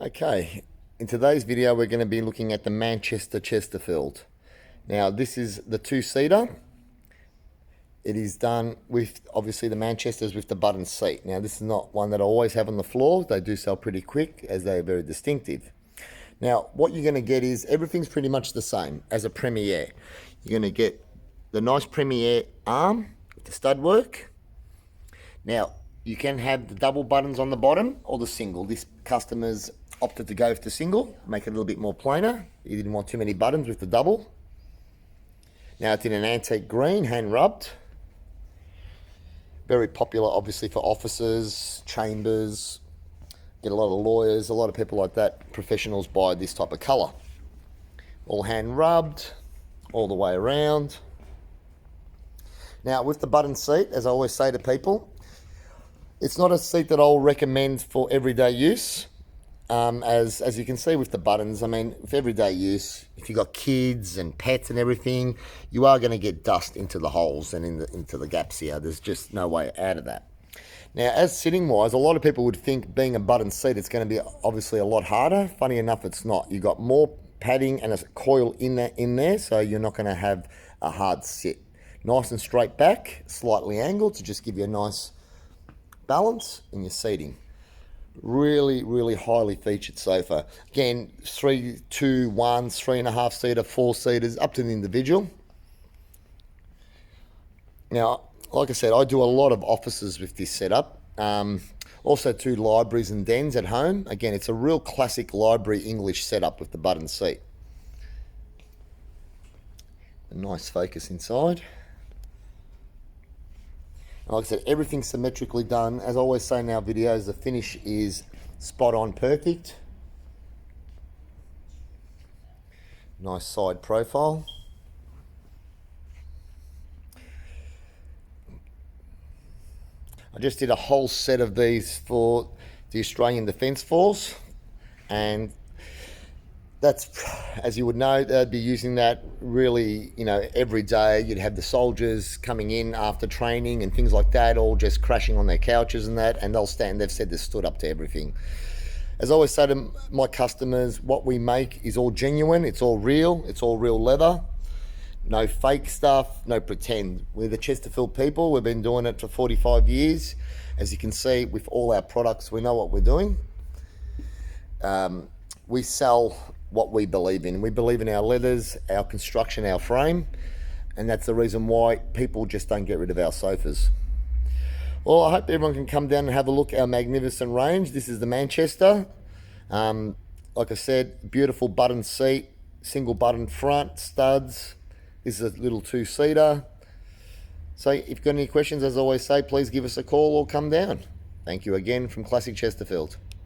Okay, in today's video we're going to be looking at the Manchester Chesterfield. Now this is the two-seater. It is done with, obviously, the Manchesters with the button seat. Now this is not one that I always have on the floor. They do sell pretty quick as they are very distinctive. Now what you're going to get is everything's pretty much the same as a Premier. You're going to get the nice Premier arm with the stud work. Now you can have the double buttons on the bottom or the single. This customer's opted to go with the single, make it a little bit more plainer. He didn't want too many buttons with the double. Now it's in an antique green, hand rubbed. Very popular, obviously, for offices, chambers. Get a lot of lawyers, a lot of people like that, professionals buy this type of colour. All hand rubbed, all the way around. Now with the button seat, as I always say to people, it's not a seat that I'll recommend for everyday use. As you can see with the buttons, I mean, for everyday use, if you've got kids and pets and everything, you are going to get dust into the holes and into the gaps here. There's just no way out of that. Now, as sitting-wise, a lot of people would think being a button seat, it's going to be obviously a lot harder. Funny enough, it's not. You've got more padding and a coil in there, so you're not going to have a hard sit. Nice and straight back, slightly angled to just give you a nice balance in your seating. Really, really highly featured sofa. Again, 3, 2, 1, 3.5 seater, 4 seaters, up to the individual. Now, like I said, I do a lot of offices with this setup. Also 2 libraries and dens at home. Again, it's a real classic library English setup with the button seat. A nice focus inside. Like I said, everything's symmetrically done. As I always say in our videos, the finish is spot on perfect. Nice side profile. I just did a whole set of these for the Australian Defence Force, and that's, as you would know, they'd be using that really, every day. You'd have the soldiers coming in after training and things like that, all just crashing on their couches and that, and they've said they've stood up to everything. As I always say to my customers, what we make is all genuine, it's all real leather. No fake stuff, no pretend. We're the Chesterfield people. We've been doing it for 45 years. As you can see, with all our products, we know what we're doing. We sell what we believe in. We believe in our leathers, our construction, our frame, and that's the reason why people just don't get rid of our sofas. Well, I hope everyone can come down and have a look at our magnificent range. This is the Manchester. Like I said, beautiful button seat, single button front, studs. This is a little 2-seater. So if you've got any questions, as I always say, please give us a call or come down. Thank you again from Classic Chesterfield.